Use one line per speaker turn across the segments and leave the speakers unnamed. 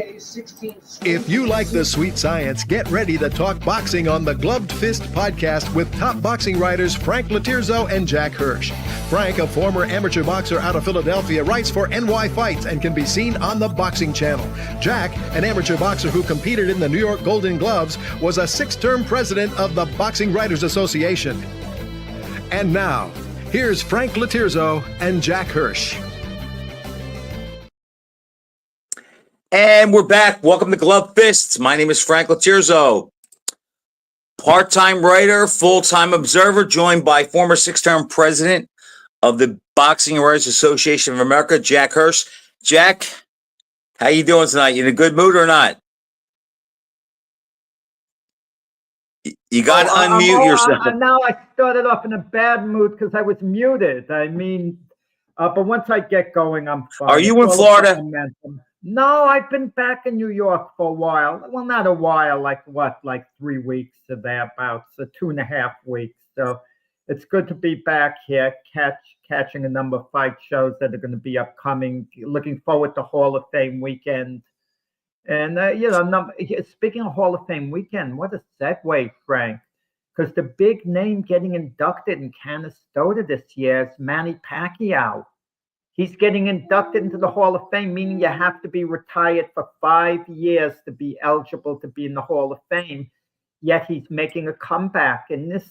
If you like the sweet science, get ready to talk boxing on the Gloved Fist podcast with top boxing writers Frank Lotierzo and Jack Hirsch. Frank, a former amateur boxer out of Philadelphia, writes for NY Fights and can be seen on the Boxing Channel. Jack, an amateur boxer who competed in the New York Golden Gloves, was a 6-term president of the Boxing Writers Association. And now, here's Frank Lotierzo and Jack Hirsch.
And we're back. Welcome to Glove Fists. My name is Frank Lotierzo, part-time writer, full-time observer, joined by former 6-term president of the Boxing Writers Association of America, Jack Hirsch. Jack, how you doing tonight? You in a good mood or not? You got to unmute yourself.
Now I started off in a bad mood because I was muted. I mean, but once I get going, I'm fine.
Are you in Florida?
No, I've been back in New York for a while. Well, not a while, like 3 weeks or thereabouts, so 2.5 weeks. So it's good to be back here, catching a number of fight shows that are going to be upcoming. Looking forward to Hall of Fame weekend. And, speaking of Hall of Fame weekend, what a segue, Frank, because the big name getting inducted in Canastota this year is Manny Pacquiao. He's getting inducted into the Hall of Fame, meaning you have to be retired for 5 years to be eligible to be in the Hall of Fame. Yet he's making a comeback. And this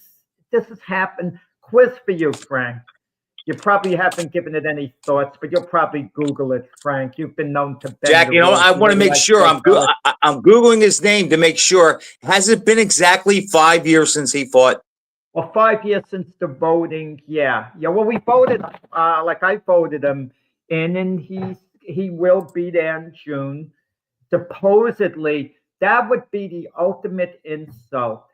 has happened. Quiz for you, Frank. You probably haven't given it any thoughts, but you'll probably Google it, Frank. You've been known to bend
Jack, I want to make sure. I'm Googling his name to make sure. Has it been exactly 5 years since he fought?
Well, 5 years since the voting, yeah. Well, we voted, I voted him, and he will be there in June. Supposedly, that would be the ultimate insult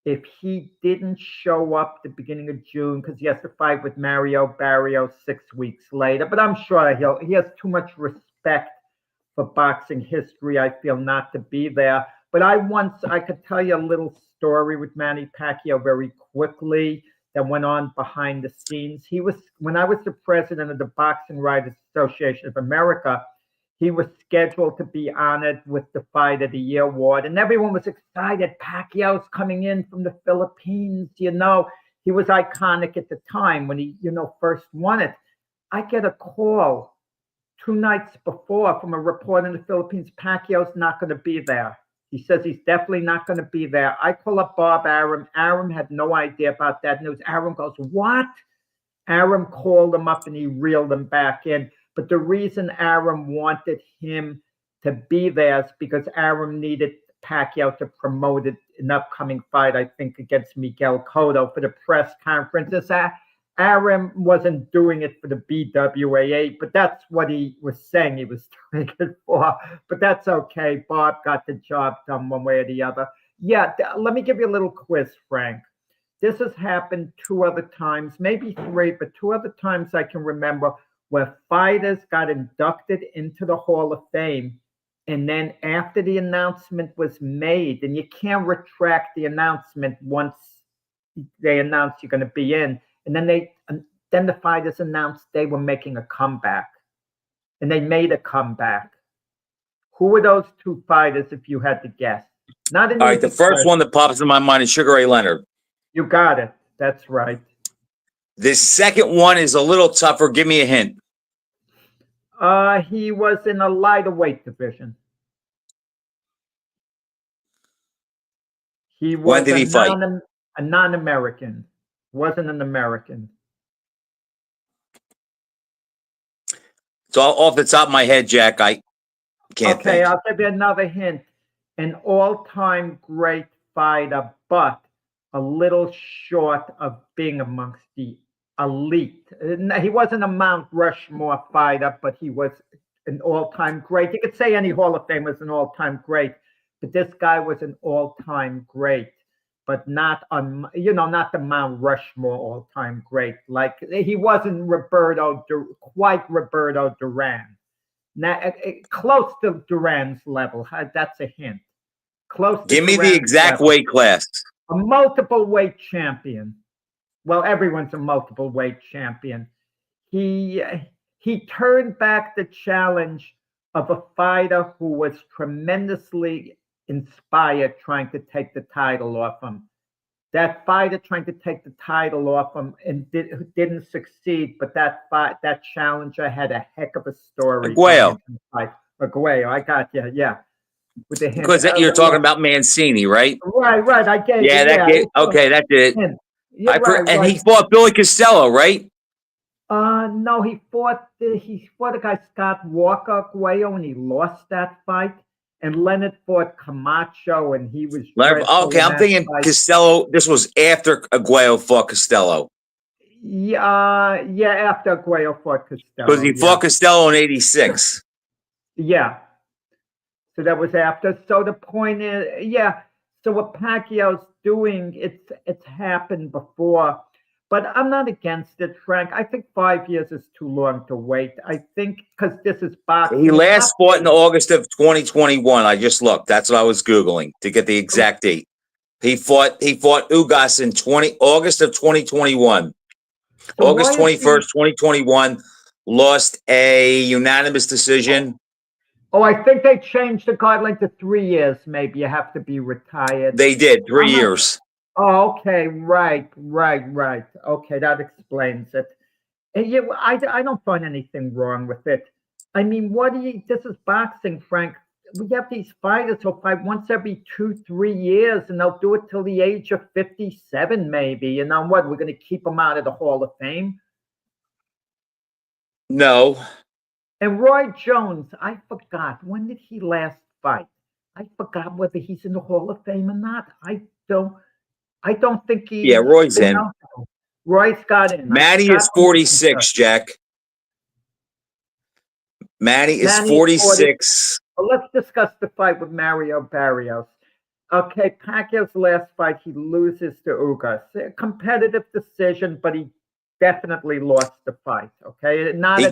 if he didn't show up the beginning of June because he has to fight with Mario Barrio 6 weeks later. But I'm sure he has too much respect for boxing history, I feel, not to be there. But I could tell you a little story with Manny Pacquiao very quickly that went on behind the scenes. When I was the president of the Boxing Writers Association of America, he was scheduled to be honored with the Fight of the Year award, and everyone was excited. Pacquiao's coming in from the Philippines. He was iconic at the time when he, first won it. I get a call 2 nights before from a reporter in the Philippines. Pacquiao's not going to be there. He says he's definitely not going to be there. I call up Bob Arum. Arum had no idea about that news. Arum goes, what? Arum called him up and he reeled him back in. But the reason Arum wanted him to be there is because Arum needed Pacquiao to promote an upcoming fight, I think, against Miguel Cotto for the press conferences. Arum wasn't doing it for the BWAA, but that's what he was saying he was doing it for. But that's okay. Bob got the job done one way or the other. Yeah, let me give you a little quiz, Frank. This has happened 2 other times, maybe 3, but 2 other times I can remember where fighters got inducted into the Hall of Fame. And then after the announcement was made, and you can't retract the announcement once they announce you're going to be in, and then the fighters announced they were making a comeback, and they made a comeback. Who were those 2 fighters, if you had to guess? All
right, the first one that pops in my mind is Sugar Ray Leonard.
You got it. That's right.
The second one is a little tougher. Give me a hint.
He was in a lighter weight division. He was
when did he fight?
A non-American. Wasn't an American.
So off the top of my head, Jack, I can't think.
Okay, I'll give you another hint. An all-time great fighter, but a little short of being amongst the elite. He wasn't a Mount Rushmore fighter, but he was an all-time great. You could say any Hall of Famer was an all-time great, but this guy was an all-time great. But not not the Mount Rushmore all-time great. Like he wasn't quite Roberto Duran. Now, close to Duran's level. That's a hint. Close.
Give me the exact weight class.
A multiple weight champion. Well, everyone's a multiple weight champion. He turned back the challenge of a fighter who was tremendously inspired trying to take the title off him. That fighter trying to take the title off him and didn't succeed, but that challenger had a heck of a story.
Aguayo.
Aguayo, I got you, yeah. With the
Because you're talking about Mancini, right?
Right. I gave
yeah,
it.
that did. Okay, that did.
Yeah,
And he fought Billy Costello, right?
No, he fought a guy, Scott Walker Aguayo, and he lost that fight. And Leonard fought Camacho, and he was
okay. I'm thinking fight. Costello. This was after Aguayo fought Costello.
Yeah, after Aguayo fought Costello.
Because he fought Costello in '86.
Yeah. So that was after. So the point is, yeah. So what Pacquiao's doing, it's happened before. But I'm not against it, Frank. I think 5 years is too long to wait. I think because this is boxing.
He last fought in August of 2021. I just looked. That's what I was Googling to get the exact date. He fought Ugas in August of 2021. So August 21st, 2021. Lost a unanimous decision.
Oh, I think they changed the guideline to 3 years. Maybe you have to be retired.
They did 3 years.
Oh, okay, right. Okay, that explains it. And yeah, I don't find anything wrong with it. I mean, this is boxing, Frank. We have these fighters who fight once every 2-3 years, and they'll do it till the age of 57, maybe. You know what? We're going to keep them out of the Hall of Fame?
No.
And Roy Jones, I forgot. When did he last fight? I forgot whether he's in the Hall of Fame or not. I don't think he.
Yeah, Roy's in.
Roy's got in.
Matty is 46, Jack. Matty is 46.
Well, let's discuss the fight with Mario Barrios. Okay, Pacquiao's last fight, he loses to Ugas. A competitive decision, but he definitely lost the fight. Okay, not a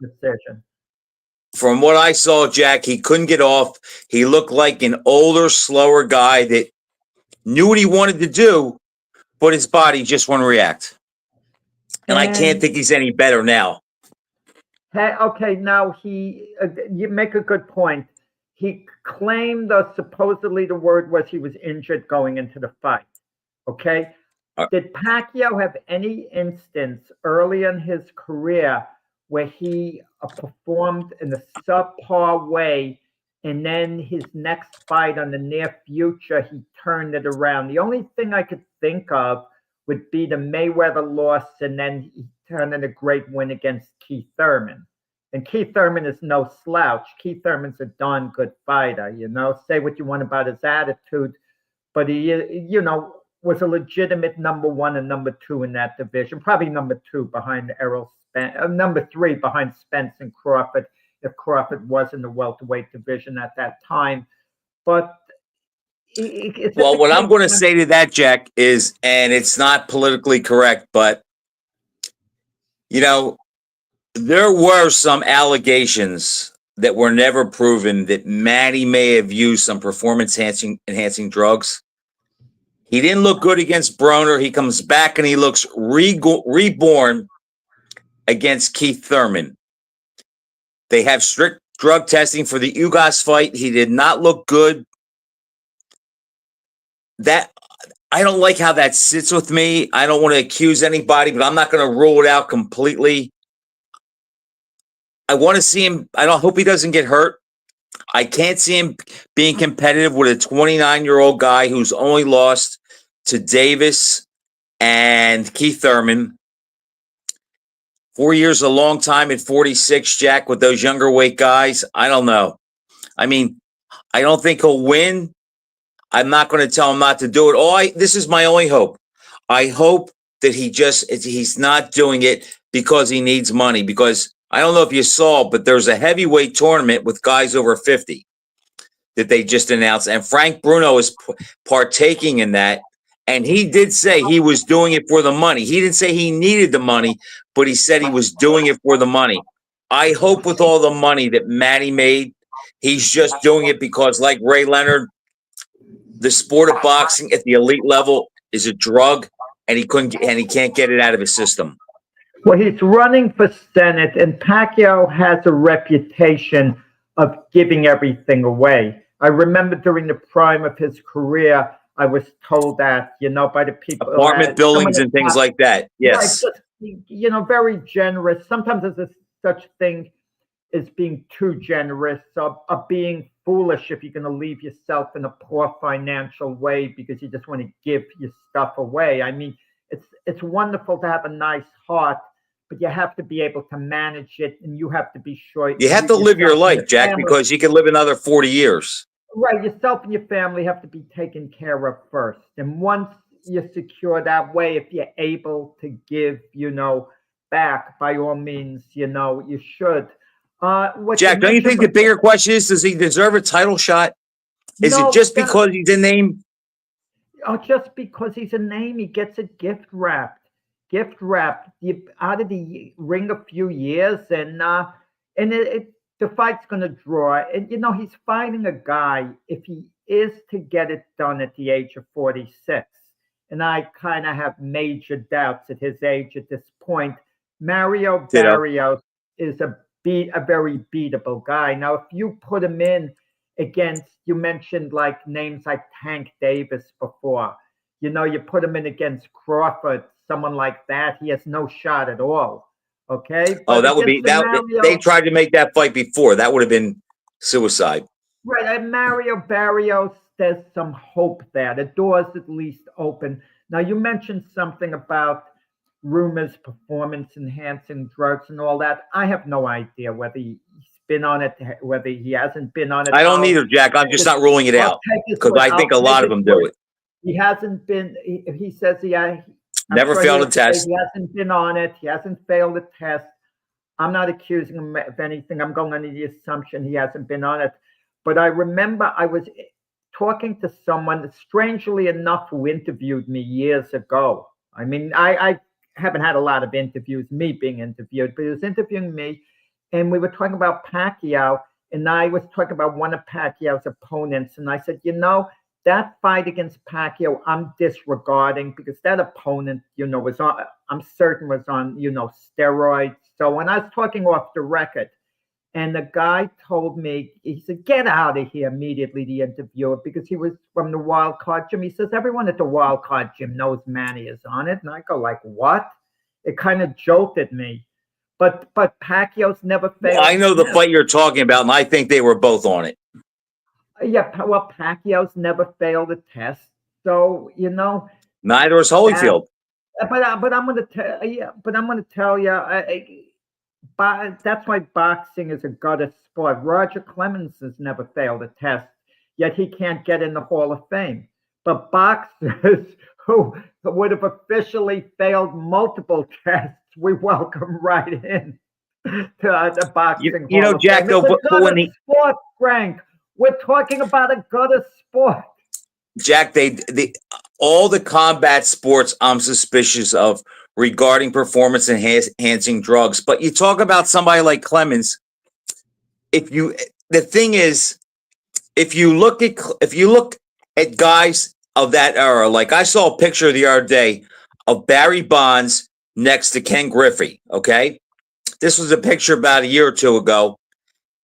decision.
From what I saw, Jack, he couldn't get off. He looked like an older, slower guy that knew what he wanted to do, but his body just wouldn't react. And I can't think he's any better now.
Okay, now you make a good point. He claimed, supposedly the word was he was injured going into the fight. Okay? Did Pacquiao have any instance early in his career where he performed in a subpar way, and then his next fight on the near future, he turned it around? The only thing I could think of would be the Mayweather loss, and then he turned in a great win against Keith Thurman. And Keith Thurman is no slouch. Keith Thurman's a darn good fighter, you know. Say what you want about his attitude, but he, was a legitimate number 1 and number 2 in that division. Probably number 2 behind Errol Spence, number 3 behind Spence and Crawford, if Crawford was in the welterweight division at that time. But
what I'm going to say to that, Jack, is, and it's not politically correct, but there were some allegations that were never proven that Matty may have used some performance enhancing drugs. He didn't look good against Broner. He comes back and he looks reborn against Keith Thurman. They have strict drug testing for the Ugas fight. He did not look good. That I don't like how that sits with me. I don't want to accuse anybody, but I'm not going to rule it out completely. I want to see him. I don't hope he doesn't get hurt. I can't see him being competitive with a 29-year-old guy who's only lost to Davis and Keith Thurman. 4 years is a long time at 46, Jack, with those younger weight guys. I don't know. I mean, I don't think he'll win. I'm not going to tell him not to do it. This is my only hope. I hope that he's not doing it because he needs money, because I don't know if you saw, but there's a heavyweight tournament with guys over 50 that they just announced. And Frank Bruno is partaking in that. And he did say he was doing it for the money. He didn't say he needed the money, but he said he was doing it for the money. I hope with all the money that Matty made, he's just doing it because, like Ray Leonard, the sport of boxing at the elite level is a drug, and he can't get it out of his system.
Well, he's running for Senate, and Pacquiao has a reputation of giving everything away. I remember during the prime of his career, I was told that, by the people,
Apartment
some of
buildings
the
and things
top,
like that.
right,
Yes.
just, very generous. Sometimes there's such thing as being too generous, of being foolish if you're going to leave yourself in a poor financial way because you just want to give your stuff away. I mean, it's wonderful to have a nice heart, but you have to be able to manage it, and you have to be sure
You have to live your
yourself and
life,
your
Jack,
family,
because you can live another 40 years.
right, yourself and your family have to be taken care of first. And once you're secure that way, if you're able to give, back, by all means, you should. What you
Jack, don't you
mentioned
think the
before,
bigger question is, does he deserve a title shot? Is it
no,
just because he's a name?
just because he's a name, he gets a gift wrapped. Gift wrapped. Out of the ring a few years, and the fight's going to draw. And he's fighting a guy. If he is to get it done at the age of 46, and I kind of have major doubts at his age at this point. Mario
Ditto.
Barrios is a very beatable guy. Now, if you put him in against, you mentioned like names like Tank Davis before. You put him in against Crawford, someone like that, he has no shot at all. Okay,
Oh,
but
that would be
against
that. They tried to make that fight before. That would have been suicide.
right, and Mario Barrios, there's some hope there. The door's at least open. Now, you mentioned something about rumors, performance enhancing drugs, and all that. I have no idea whether he's been on it, whether he hasn't been on it.
I don't either, Jack. I'm just not ruling it out because I think a lot of them do it.
He hasn't been. He says
Never failed a test.
He hasn't been on it. He hasn't failed a test. I'm not accusing him of anything. I'm going under the assumption he hasn't been on it. But I remember I was talking to someone, strangely enough, who interviewed me years ago. I mean, I haven't had a lot of interviews, me being interviewed, but he was interviewing me, and we were talking about Pacquiao, and I was talking about one of Pacquiao's opponents, and I said, that fight against Pacquiao, I'm disregarding because that opponent, was on, I'm certain was on, steroids. So when I was talking off the record, and the guy told me, he said, get out of here immediately, the interviewer, because he was from the Wild Card Gym. He says, everyone at the Wild Card Gym knows Manny is on it. And I go like, what? It kind of jolted me. But Pacquiao's never failed.
Well, I know the fight you're talking about, and I think they were both on it.
Yeah, well, Pacquiao's never failed a test. So,
Neither is Holyfield.
But I'm going to tell you, that's why boxing is a gutter sport. Roger Clemens has never failed a test, yet he can't get in the Hall of Fame. But boxers who would have officially failed multiple tests, we welcome right in to the boxing Hall of
Jack,
Fame.
though,
It's a
but when
gutter sport, Frank. We're talking about a gutter sport.
Jack, all the combat sports I'm suspicious of regarding performance enhancing drugs. But you talk about somebody like Clemens. The thing is, if you look at guys of that era, like I saw a picture the other day of Barry Bonds next to Ken Griffey. Okay, this was a picture about a year or two ago.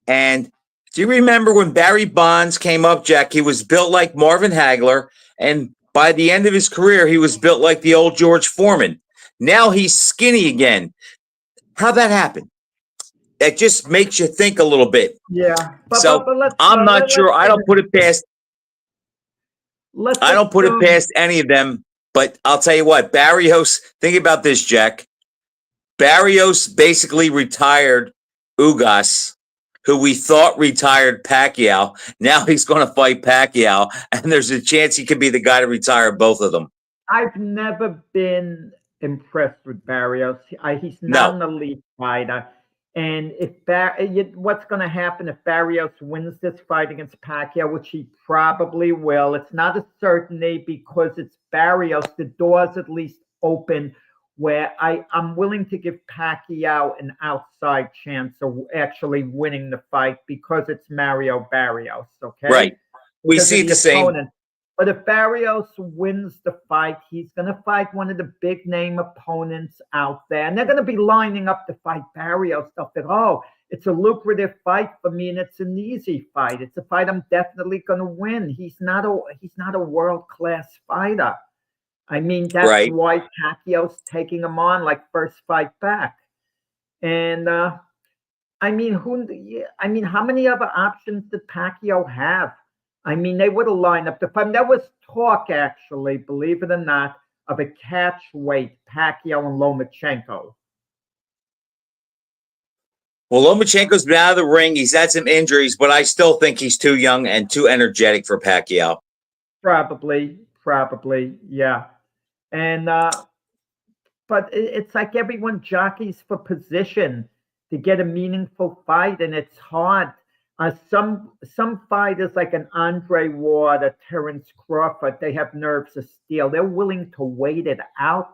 And do you remember when Barry Bonds came up, Jack? He was built like Marvin Hagler, and by the end of his career, he was built like the old George Foreman. Now he's skinny again. How'd that happen? That just makes you think a little bit.
Yeah.
But I'm not sure. I don't put it past. I don't put it past any of them. But I'll tell you what, Barrios. Think about this, Jack. Barrios basically retired Ugas, who we thought retired Pacquiao. Now he's going to fight Pacquiao, and there's a chance he could be the guy to retire both of them.
I've never been impressed with Barrios. He's not an elite fighter. And what's going to happen if Barrios wins this fight against Pacquiao, which he probably will? It's not a certainty because it's Barrios. The door's at least open where I'm willing to give Pacquiao an outside chance of actually winning the fight because it's Mario Barrios, okay?
Right. We see the same.
But if Barrios wins the fight, he's going to fight one of the big name opponents out there. And they're going to be lining up to fight Barrios. They'll think, oh, It's a lucrative fight for me, and it's an easy fight. It's a fight I'm definitely going to win. He's not a world class fighter. I mean, that's
Right.
why Pacquiao's taking him on like first fight back. And I mean, yeah, I mean, how many other options did Pacquiao have? I mean, they would have lined up the fight. There was talk, actually, believe it or not, of a catch weight Pacquiao and Lomachenko.
Well, Lomachenko's been out of the ring. He's had some injuries, but I still think he's too young and too energetic for Pacquiao.
Probably, yeah. And but it's like everyone jockeys for position to get a meaningful fight, and it's hard. Some fighters like an Andre Ward, a Terence Crawford, they have nerves of steel. They're willing to wait it out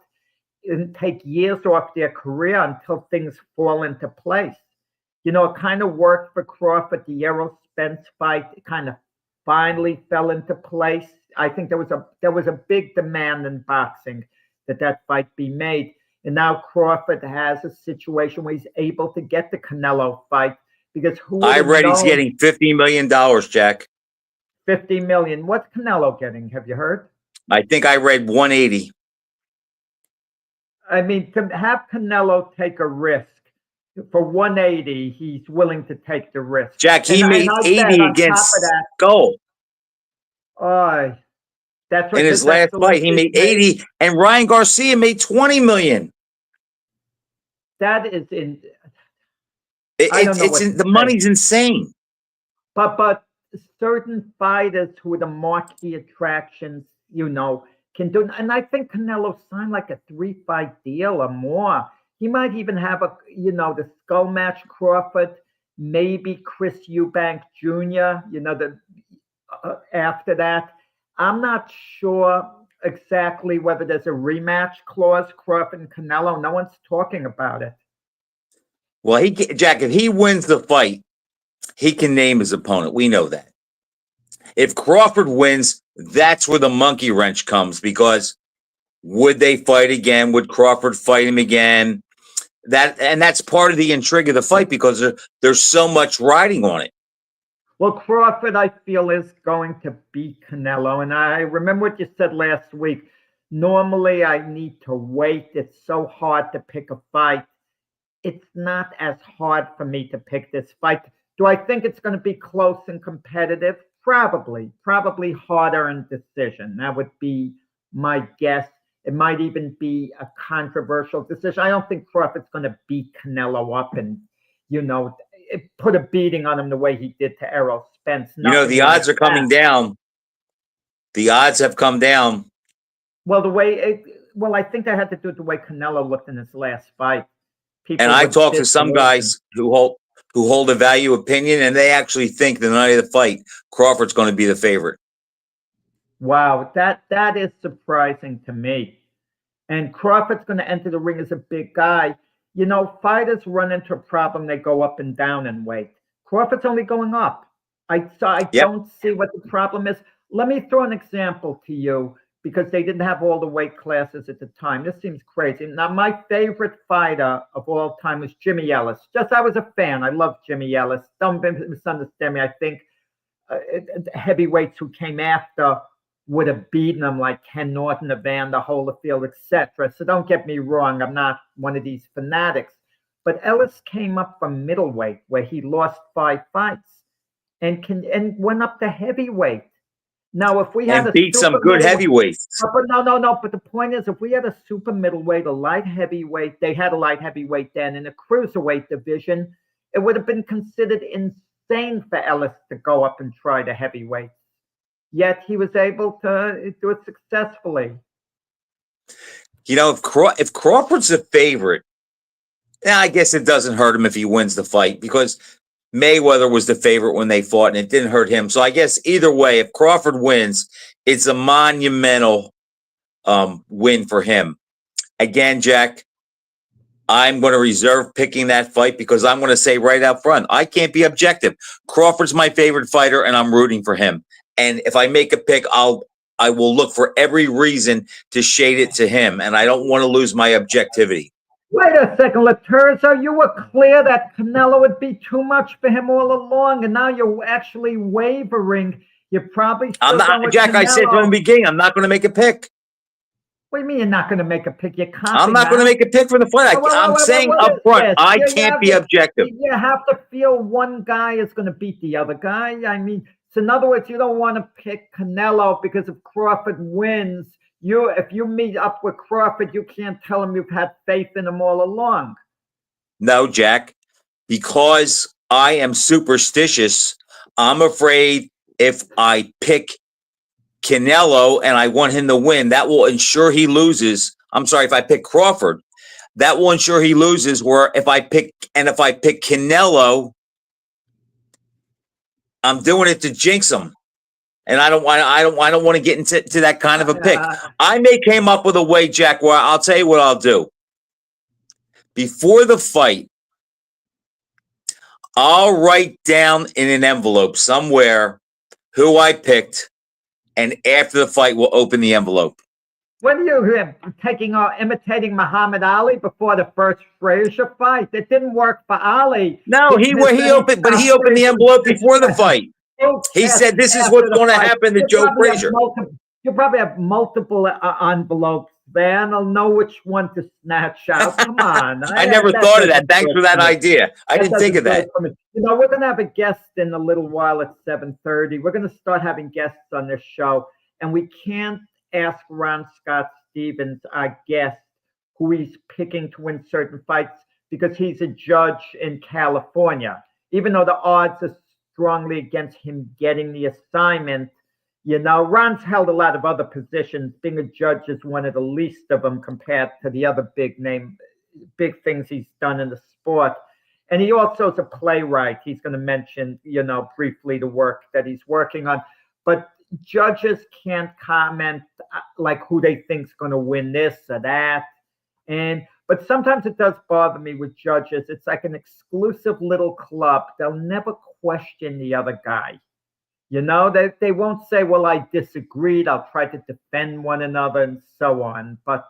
and take years off their career until things fall into place. You know, it kind of worked for Crawford. The Errol Spence fight, it kind of finally fell into place. I think there was a big demand in boxing that fight be made. And now Crawford has a situation where he's able to get the Canelo fight, because
I read he's getting $50 million, Jack.
50 million. What's Canelo getting? Have you heard?
I think I read 180.
I mean, to have Canelo take a risk for 180, he's willing to take the risk.
Jack, he made 80 against Skull.
That's what
in his last fight. He made 80, and Ryan Garcia made 20 million.
That is in.
The money's insane.
But certain fighters who are the marquee attractions, you know, can do. And I think Canelo signed like a 3-fight deal or more. He might even have the skull match Crawford, maybe Chris Eubank Jr. After that. I'm not sure exactly whether there's a rematch clause, Crawford and Canelo. No one's talking about it.
Well, Jack, if he wins the fight, he can name his opponent. We know that. If Crawford wins, that's where the monkey wrench comes, because would they fight again? Would Crawford fight him again? That's part of the intrigue of the fight, because there's so much riding on it.
Well, Crawford, I feel, is going to beat Canelo. And I remember what you said last week. Normally, I need to wait. It's so hard to pick a fight. It's not as hard for me to pick this fight. Do I think it's going to be close and competitive? Probably harder in decision. That would be my guess. It might even be a controversial decision. I don't think Crawford's going to beat Canelo up and, put a beating on him the way he did to Errol Spence.
The odds are coming down. The odds have come down.
Well, I think that had to do with the way Canelo looked in his last fight.
And I talked to some guys who hold a value opinion, and they actually think the night of the fight, Crawford's going to be the favorite.
Wow, that is surprising to me. And Crawford's going to enter the ring as a big guy. Fighters run into a problem. They go up and down in weight. Crawford's only going up. I don't see what the problem is. Let me throw an example to you, because they didn't have all the weight classes at the time. This seems crazy. Now, my favorite fighter of all time was Jimmy Ellis. I was a fan. I love Jimmy Ellis. Don't misunderstand me. I think heavyweights who came after would have beaten him, like Ken Norton, Evander Holyfield, etc. So don't get me wrong. I'm not one of these fanatics. But Ellis came up from middleweight, where he lost 5 fights, and went up to heavyweight. Now, if we had
beat some good heavyweights.
No. But the point is, if we had a super middleweight, a light heavyweight, they had a light heavyweight then, in a cruiserweight division, it would have been considered insane for Ellis to go up and try the heavyweight. Yet he was able to do it successfully.
If Crawford's the favorite, I guess it doesn't hurt him if he wins the fight, because Mayweather was the favorite when they fought, and it didn't hurt him. So I guess either way, if Crawford wins, it's a monumental win for him. Again, Jack, I'm going to reserve picking that fight, because I'm going to say right out front, I can't be objective. Crawford's my favorite fighter, and I'm rooting for him. And if I make a pick, I will look for every reason to shade it to him, and I don't want to lose my objectivity.
Wait a second, Lotierzo, you were clear that Canelo would be too much for him all along, and now you're actually wavering. You're probably
I'm
still
not,
going with
Jack. I said from the
Canelo.
beginning, I'm not going to make a pick.
What do you mean you're not going to make a pick? You're
I'm
counting
not going to
out?
make a pick for the fight. I'm saying
What
up
is
front,
this?
I
You
can't
have
be
to,
objective.
you have to feel one guy is going to beat the other guy. I mean, so in other words, you don't want to pick Canelo because if Crawford wins, if you meet up with Crawford, you can't tell him you've had faith in him all along.
No, Jack, because I am superstitious. I'm afraid if I pick Canelo and I want him to win, that will ensure he loses. I'm sorry, if I pick Crawford, that will ensure he loses. Where if I pick Canelo, I'm doing it to jinx him. And I don't want to get into that kind of a pick. I may came up with a way, Jack, where I'll tell you what I'll do. Before the fight, I'll write down in an envelope somewhere who I picked, and after the fight, we'll open the envelope.
What are you imitating Muhammad Ali before the first Frazier fight? It didn't work for Ali.
No, he opened the envelope before the fight. He said, "This is what's going to happen to Joe Frazier."
You probably have multiple envelopes there, and I'll know which one to snatch out. Come on.
I never thought of that. Thanks for that idea. I didn't think of that.
We're going to have a guest in a little while at 7:30. We're going to start having guests on this show, and we can't ask Ron Scott Stevens, our guest, who he's picking to win certain fights because he's a judge in California. Even though the odds are strongly against him getting the assignment, Ron's held a lot of other positions. Being a judge is one of the least of them compared to the other big things he's done in the sport. And he also is a playwright. He's going to mention, briefly the work that he's working on. But judges can't comment like who they think's going to win this or that. But sometimes it does bother me with judges. It's like an exclusive little club. They'll never question the other guy. They won't say, well, I disagreed. I'll try to defend one another and so on. But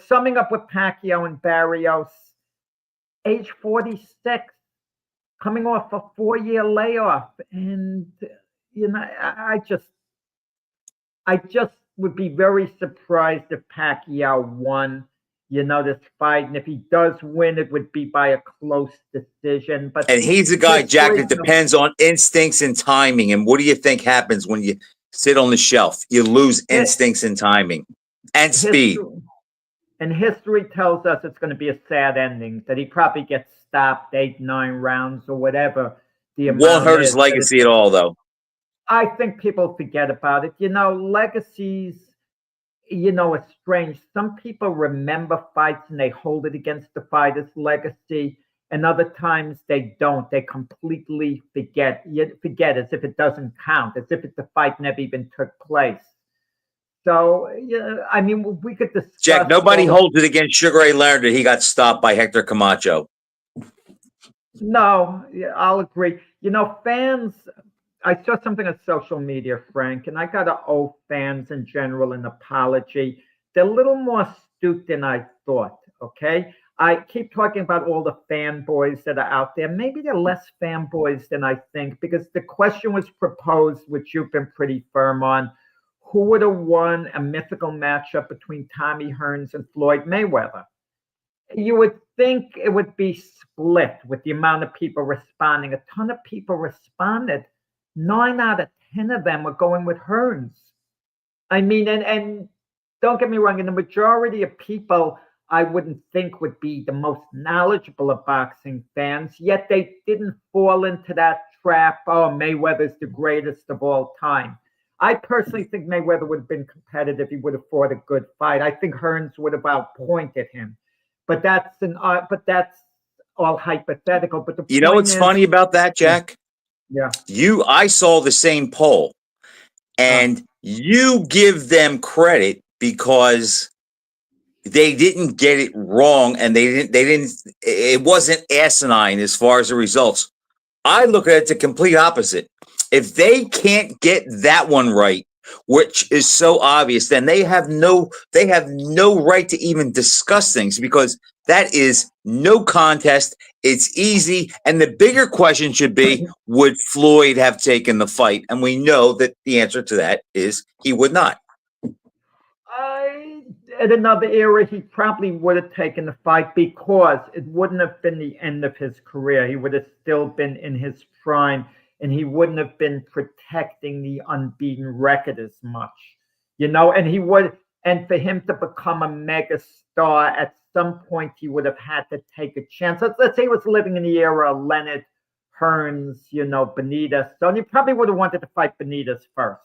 summing up with Pacquiao and Barrios, age 46, coming off a 4-year layoff. And, I just would be very surprised if Pacquiao won, this fight. And if he does win, it would be by a close decision.
And he's a guy, Jack, that depends on instincts and timing. And what do you think happens when you sit on the shelf? You lose instincts and timing and speed.
And history tells us it's going to be a sad ending, that he probably gets stopped 8-9 rounds or whatever.
Won't hurt his legacy at all, though.
I think people forget about it. Legacies, are strange. Some people remember fights and they hold it against the fighter's legacy. And other times they don't. They completely forget. You forget as if it doesn't count, as if the fight never even took place. So, we could discuss.
Jack, nobody holds it against Sugar Ray Leonard that he got stopped by Hector Camacho.
No, I'll agree. Fans, I saw something on social media, Frank, and I got to owe fans in general an apology. They're a little more astute than I thought, okay? I keep talking about all the fanboys that are out there. Maybe they're less fanboys than I think, because the question was proposed, which you've been pretty firm on, who would have won a mythical matchup between Tommy Hearns and Floyd Mayweather? You would think it would be split with the amount of people responding. A ton of people responded. 9 out of 10 of them were going with Hearns. And don't get me wrong, in the majority of people, I wouldn't think would be the most knowledgeable of boxing fans, yet they didn't fall into that trap. Oh, Mayweather's the greatest of all time. I personally think Mayweather would have been competitive. He would have fought a good fight. I think Hearns would have outpointed him. But that's all hypothetical. But
what's funny about that, Jack?
Yeah.
I saw the same poll, and you give them credit because they didn't get it wrong, and it wasn't asinine as far as the results. I look at it the complete opposite. If they can't get that one right, which is so obvious, then they have no right to even discuss things because that is no contest. It's easy. And the bigger question should be, would Floyd have taken the fight? And we know that the answer to that is he would not.
At another era, he probably would have taken the fight because it wouldn't have been the end of his career. He would have still been in his prime, and he wouldn't have been protecting the unbeaten record as much, and for him to become a mega star at some point, he would have had to take a chance. Let's say he was living in the era of Leonard, Hearns, Benitez. So he probably would have wanted to fight Benitez first,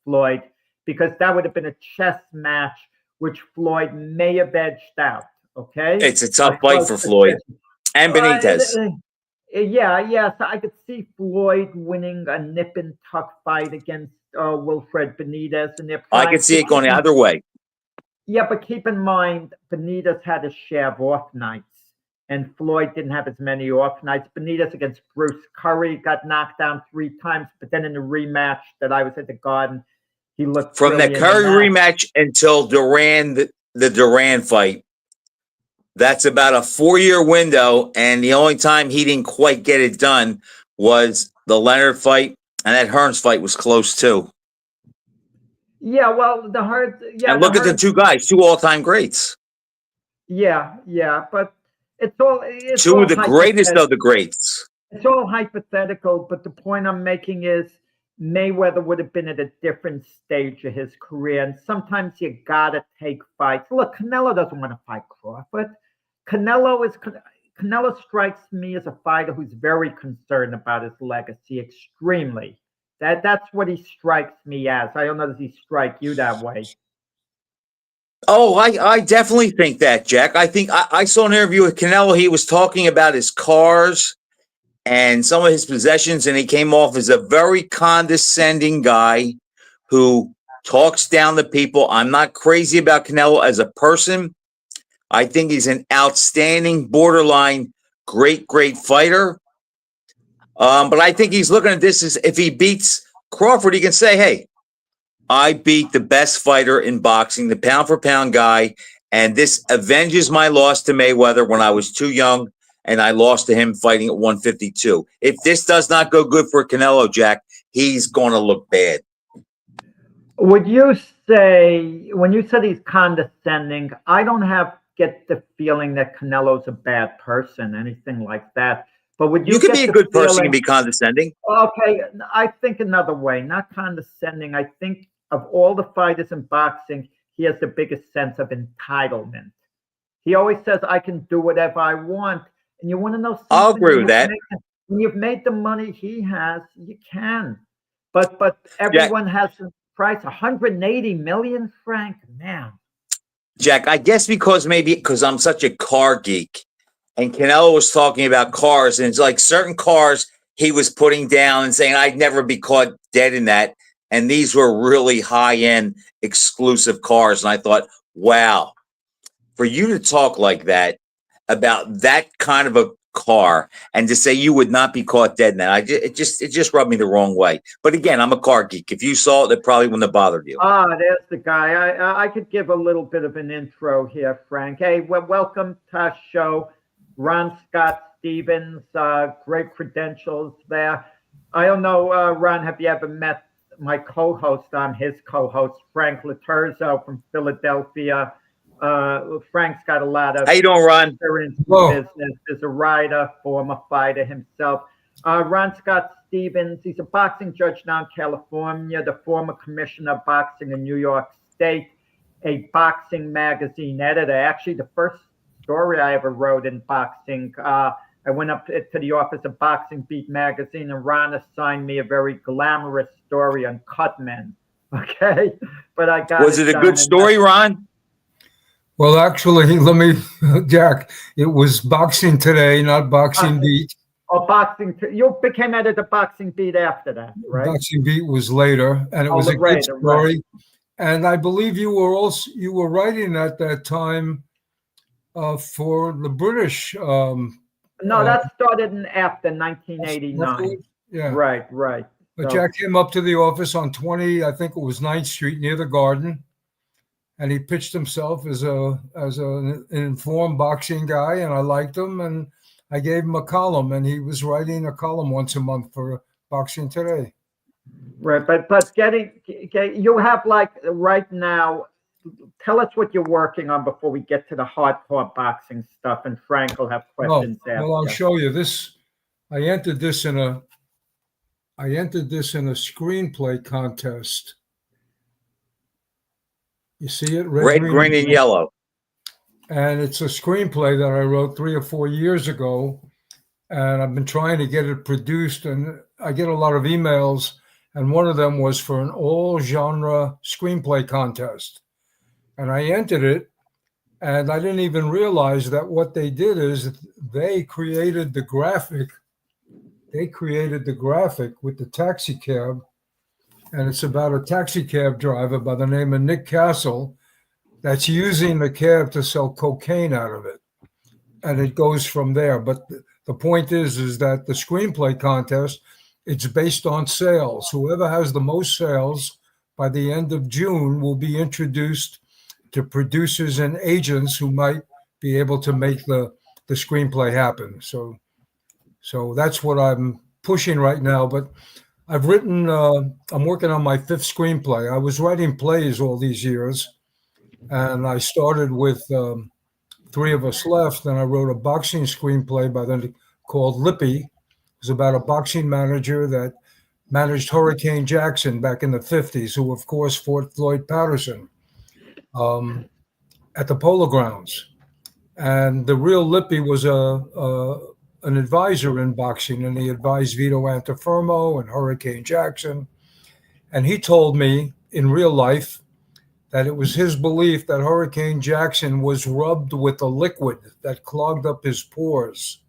Floyd, because that would have been a chess match, which Floyd may have edged out. Okay,
it's a tough fight for Floyd and Benitez.
Yeah. So I could see Floyd winning a nip and tuck fight against Wilfred Benitez, and
I could see it going the other way.
Yeah, but keep in mind, Benitez had his share of off nights, and Floyd didn't have as many off nights. Benitez against Bruce Curry got knocked down 3 times, but then in the rematch that I was at the Garden, he looked
from the Curry rematch until the Duran fight. That's about a 4-year window, and the only time he didn't quite get it done was the Leonard fight, and that Hearns fight was close too.
Yeah, well, the Hearns. Yeah,
and look at the two guys, 2 all-time greats.
Yeah, but it's all
2 of the greatest of the greats.
It's all hypothetical, but the point I'm making is Mayweather would have been at a different stage of his career, and sometimes you gotta take fights. Look, Canelo doesn't want to fight Crawford. Canelo strikes me as a fighter who's very concerned about his legacy, extremely. That's what he strikes me as. I don't know, does he strike you that way?
Oh, I definitely think that, Jack. I think I saw an interview with Canelo. He was talking about his cars and some of his possessions, and he came off as a very condescending guy who talks down to people. I'm not crazy about Canelo as a person. I think he's an outstanding, borderline, great fighter. But I think he's looking at this as if he beats Crawford, he can say, hey, I beat the best fighter in boxing, the pound-for-pound guy, and this avenges my loss to Mayweather when I was too young, and I lost to him fighting at 152. If this does not go good for Canelo, Jack, he's going to look bad.
Would you say, when you said he's condescending, I don't get the feeling that Canelo's a bad person, anything like that. But would you
could be a good person and be condescending.
Okay, I think another way, not condescending. I think of all the fighters in boxing, he has the biggest sense of entitlement. He always says, I can do whatever I want. And you want to know something?
I'll agree with that.
When you've made the money he has, you can. But everyone has a price, 180 million, Frank, man.
Jack, I guess because I'm such a car geek, and Canelo was talking about cars, and it's like certain cars he was putting down and saying, I'd never be caught dead in that. And these were really high-end, exclusive cars. And I thought, wow, for you to talk like that about that kind of a car and to say you would not be caught dead in that, it just rubbed me the wrong way. But again, I'm a car geek. If you saw it, it probably wouldn't have bothered you.
There's the guy. I could give a little bit of an intro here, Frank. Hey, welcome to our show. Ron Scott Stevens, great credentials there. I don't know, Ron, have you ever met my co-host? I'm his co-host, Frank Lotierzo from Philadelphia. Frank's got a lot of
how you doing, Ron?
experience in business. As a writer, former fighter himself. Ron Scott Stevens, he's a boxing judge now in California, the former commissioner of boxing in New York State, a boxing magazine editor. Actually, the first story I ever wrote in boxing, I went up to the office of Boxing Beat magazine, and Ron assigned me a very glamorous story on Cutmen. Okay, but I got.
Was it a good story, Ron?
Well, actually, Jack, it was Boxing Today, not Boxing Beat.
Oh, you became editor of Boxing Beat after that, right?
Boxing Beat was later, and it was a good story. Right. And I believe you were writing at that time for the British.
No, that started after 1989.
Yeah.
Right.
But Jack came up to the office on 20, I think it was 9th Street near the Garden, and he pitched himself as an informed boxing guy, and I liked him, and I gave him a column, and he was writing a column once a month for Boxing Today.
Right, but you have like right now. Tell us what you're working on before we get to the hardcore boxing stuff, and Frank will have questions after.
Well, I'll show you this. I entered this in a screenplay contest. You see it?
Red, green, and yellow.
And it's a screenplay that I wrote 3 or 4 years ago, and I've been trying to get it produced, and I get a lot of emails, and one of them was for an all-genre screenplay contest. And I entered it, and I didn't even realize that what they did is they created the graphic. They created the graphic with the taxi cab, and it's about a taxi cab driver by the name of Nick Castle that's using the cab to sell cocaine out of it. And it goes from there. But the point is that the screenplay contest, it's based on sales. Whoever has the most sales by the end of June will be introduced to producers and agents who might be able to make the screenplay happen. So that's what I'm pushing right now. But I've written, I'm working on my 5th screenplay. I was writing plays all these years, and I started with 3 of Us Left, and I wrote a boxing screenplay called Lippy. It was about a boxing manager that managed Hurricane Jackson back in the 50s, who, of course, fought Floyd Patterson at the Polo Grounds. And the real Lippy was an advisor in boxing, and he advised Vito Antuofermo and Hurricane Jackson. And he told me in real life that it was his belief that Hurricane Jackson was rubbed with a liquid that clogged up his pores,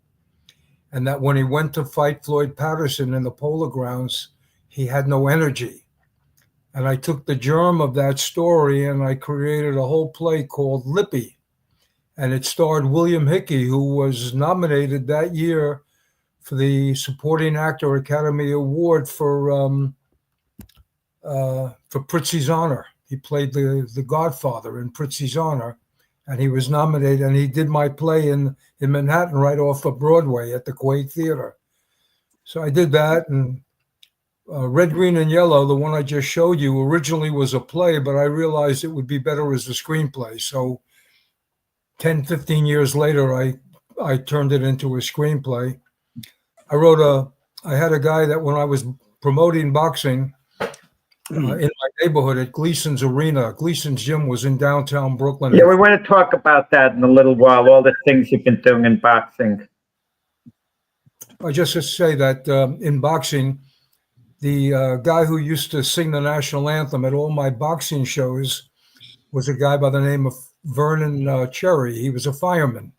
and that when he went to fight Floyd Patterson in the Polo Grounds, he had no energy. And I took the germ of that story and I created a whole play called Lippy. And it starred William Hickey, who was nominated that year for the Supporting Actor Academy Award for Prizzi's Honor. He played the Godfather in Prizzi's Honor, and he was nominated. And he did my play in Manhattan, right off of Broadway at the Kuwait Theater. So I did that, and Red, Green, and Yellow, the one I just showed you, originally was a play, but I realized it would be better as a screenplay. So 10, 15 years later, I turned it into a screenplay. I had a guy that when I was promoting boxing in my neighborhood at Gleason's Arena, Gleason's Gym was in downtown Brooklyn.
Yeah, we want to talk about that in a little while, all the things you've been doing in boxing.
I just to say that in boxing, the guy who used to sing the national anthem at all my boxing shows was a guy by the name of Vernon Cherry. He was a fireman,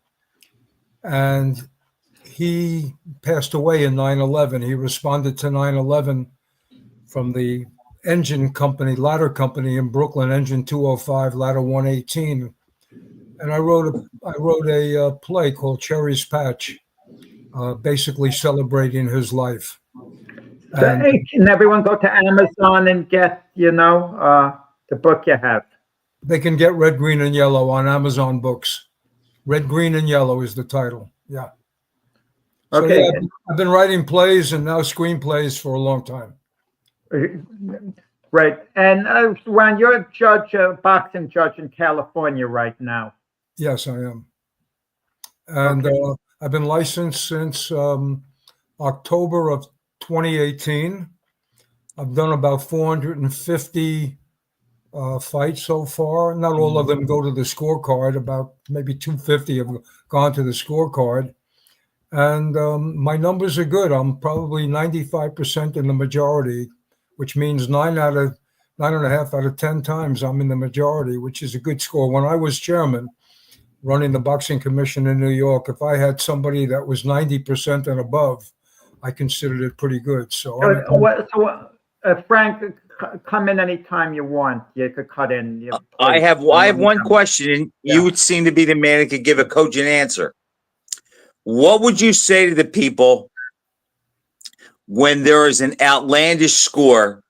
and he passed away in 9/11. He responded to 9/11 from the engine company, ladder company in Brooklyn, Engine 205, ladder 118. And I wrote a play called Cherry's Patch, basically celebrating his life.
So, hey, can everyone go to Amazon and get, the book you have?
They can get Red, Green, and Yellow on Amazon Books. Red, Green, and Yellow is the title. Yeah.
Okay.
So, yeah, I've been writing plays and now screenplays for a long time.
Right. And Ron, you're a boxing judge in California right now.
Yes, I am. And okay. I've been licensed since October of 2018. I've done about 450 fights so far. Not all of them go to the scorecard. About maybe 250 have gone to the scorecard. And my numbers are good. I'm probably 95% in the majority, which means 9.5 out of 10 times I'm in the majority, which is a good score. When I was chairman running the Boxing Commission in New York, if I had somebody that was 90% and above, I considered it pretty good. So
Frank, come in anytime you want. You could cut in.
I have one question. Yeah. You would seem to be the man who could give a cogent answer. What would you say to the people when there is an outlandish score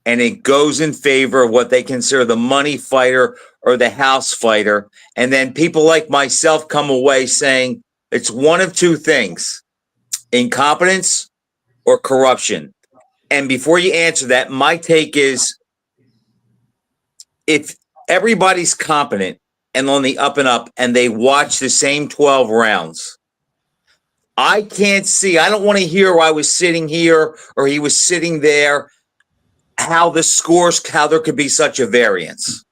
and it goes in favor of what they consider the money fighter or the house fighter. And then people like myself come away saying it's one of two things: incompetence or corruption. And before you answer that, my take is, if everybody's competent and on the up and up and they watch the same 12 rounds, I can't see, I don't want to hear I was sitting here or he was sitting there, how there could be such a variance.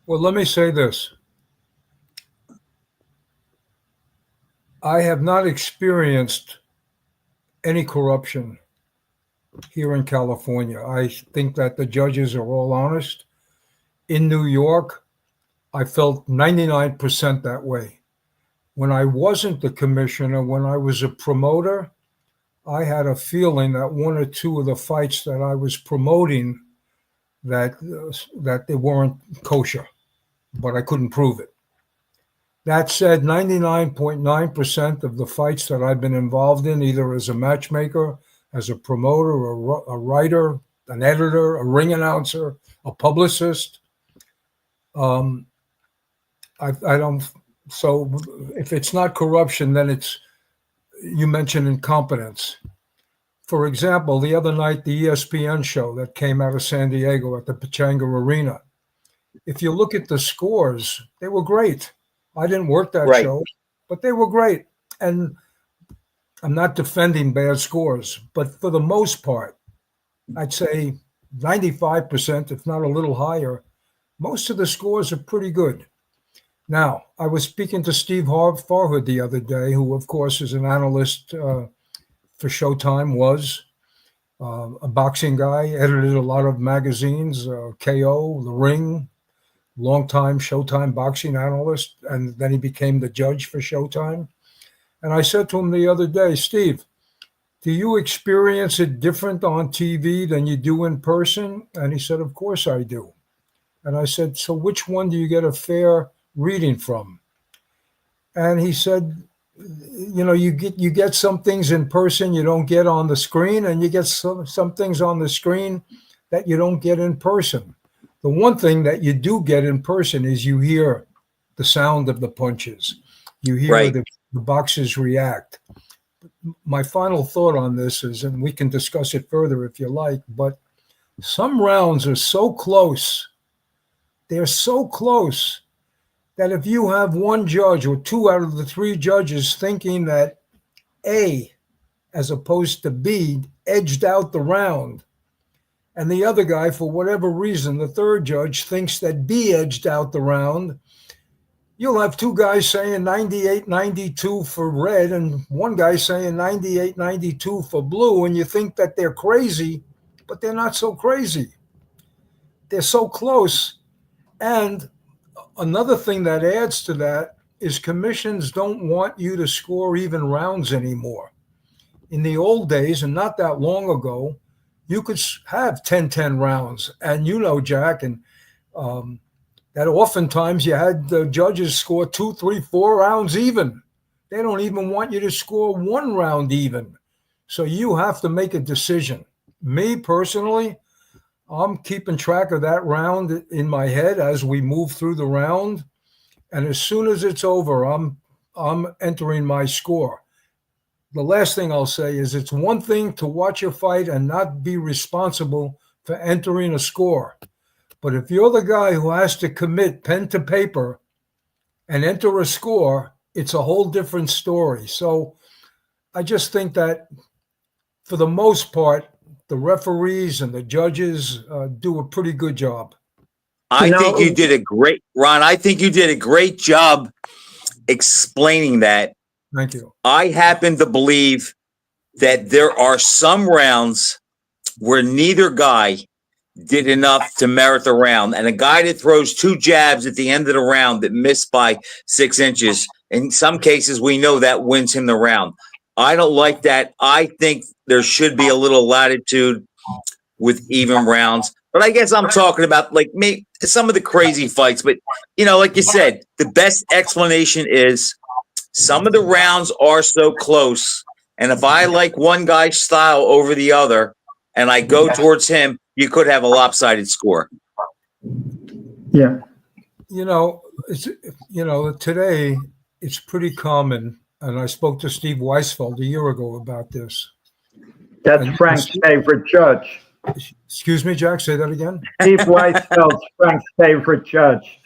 Well, let me say this. I have not experienced any corruption here in California. I think that the judges are all honest. In New York, I felt 99% that way. When I wasn't the commissioner, when I was a promoter, I had a feeling that one or two of the fights that I was promoting, that they weren't kosher, but I couldn't prove it. That said, 99.9% of the fights that I've been involved in, either as a matchmaker, as a promoter, a writer, an editor, a ring announcer, a publicist, I don't. So if it's not corruption, then it's, you mentioned incompetence. For example, the other night, the ESPN show that came out of San Diego at the Pechanga Arena, if you look at the scores, they were great. I didn't work that show, but they were great. And I'm not defending bad scores, but for the most part, I'd say 95%, if not a little higher, most of the scores are pretty good. Now, I was speaking to Steve Farhood the other day, who, of course, is an analyst for Showtime, was a boxing guy, edited a lot of magazines, KO, The Ring, longtime Showtime boxing analyst, and then he became the judge for Showtime. And I said to him the other day, Steve, do you experience it different on TV than you do in person? And he said, of course I do. And I said, so which one do you get a fair reading from? And he said, you know, you get some things in person you don't get on the screen, and you get some things on the screen that you don't get in person. The one thing that you do get in person is you hear the sound of the punches. You hear the boxers react. My final thought on this is, and we can discuss it further if you like, but some rounds are so close. They're so close that if you have one judge or two out of the three judges thinking that A, as opposed to B, edged out the round, and the other guy, for whatever reason, the third judge, thinks that B edged out the round, you'll have two guys saying 98-92 for red and one guy saying 98-92 for blue, and you think that they're crazy, but they're not so crazy. They're so close. And another thing that adds to that is commissions don't want you to score even rounds anymore. In the old days, and not that long ago, you could have 10-10 rounds. And you know, Jack, and that oftentimes you had the judges score 2, 3, 4 rounds even. They don't even want you to score one round even. So you have to make a decision. Me personally, I'm keeping track of that round in my head as we move through the round. And as soon as it's over, I'm entering my score. The last thing I'll say is it's one thing to watch a fight and not be responsible for entering a score. But if you're the guy who has to commit pen to paper and enter a score, it's a whole different story. So I just think that for the most part, the referees and the judges do a pretty good job.
I think you did a great job explaining that.
Thank you.
I happen to believe that there are some rounds where neither guy did enough to merit the round. And a guy that throws 2 jabs at the end of the round that missed by 6 inches, in some cases, we know that wins him the round. I don't like that. I think there should be a little latitude with even rounds. But I guess I'm talking about like maybe some of the crazy fights. But, you know, like you said, the best explanation is some of the rounds are so close And if I like one guy's style over the other and I go towards him, you could have a lopsided score.
Yeah.
Today it's pretty common, and I spoke to Steve Weisfeld a year ago about this.
That's
And
Frank's favorite judge.
Excuse me, Jack, say that again.
Steve Weisfeld's Frank's favorite judge.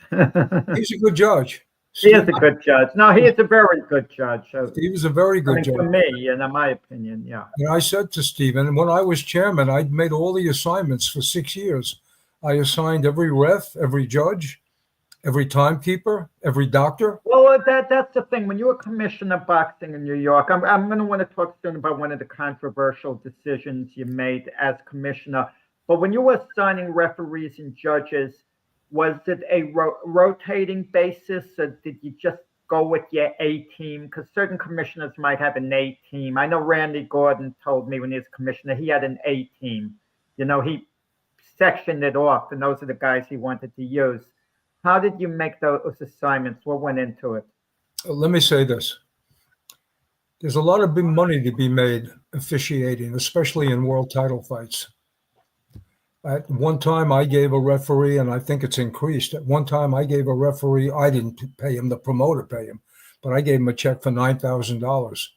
He's a good judge.
He is a good judge. No, he is a very good judge.
He was a very good judge.
For me, and in my opinion, yeah.
And I said to Stephen, when I was chairman, I made all the assignments for 6 years. I assigned every ref, every judge, every timekeeper, every doctor.
Well, that's the thing. When you were commissioner of boxing in New York, I'm going to want to talk soon about one of the controversial decisions you made as commissioner. But when you were assigning referees and judges, was it a rotating basis, or did you just go with your A team? Because certain commissioners might have an A team. I know Randy Gordon told me when he was commissioner, he had an A team. He sectioned it off, and those are the guys he wanted to use. How did you make those assignments? What went into it?
Let me say this. There's a lot of big money to be made officiating, especially in world title fights. At one time, I gave a referee, and I think it's increased. At one time, I gave a referee, I didn't pay him, the promoter paid him, but I gave him a check for $9,000.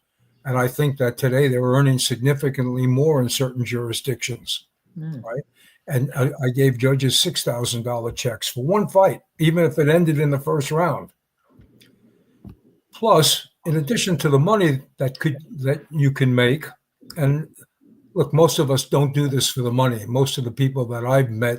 And I think that today they're earning significantly more in certain jurisdictions, right? And I gave judges $6,000 checks for one fight, even if it ended in the first round. Plus, in addition to the money that you can make, and look, most of us don't do this for the money. Most of the people that I've met,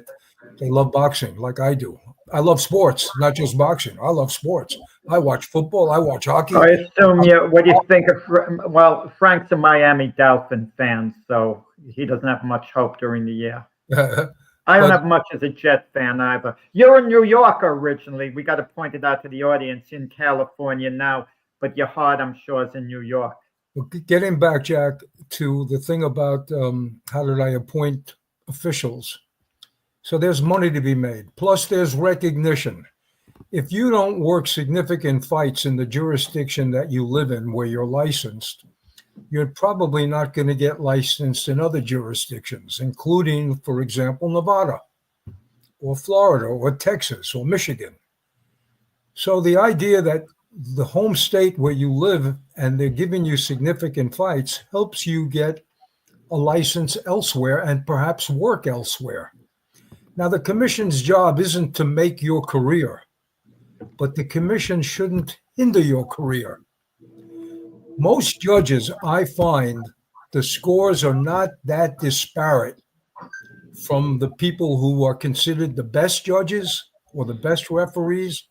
they love boxing like I do. I love sports, not just boxing. I love sports. I watch football. I watch hockey.
I assume what do you think of, well, Frank's a Miami Dolphin fan, so he doesn't have much hope during the year. I don't have much as a Jet fan either. You're a New Yorker originally. We got to point it out to the audience, in California now, but your heart, I'm sure, is in New York.
Getting back, Jack, to the thing about how did I appoint officials. So there's money to be made. Plus, there's recognition. If you don't work significant fights in the jurisdiction that you live in where you're licensed, you're probably not going to get licensed in other jurisdictions, including, for example, Nevada or Florida or Texas or Michigan. So the idea that the home state where you live and they're giving you significant fights helps you get a license elsewhere and perhaps work elsewhere. Now, the commission's job isn't to make your career, but the commission shouldn't hinder your career. Most judges, I find, the scores are not that disparate from the people who are considered the best judges or the best referees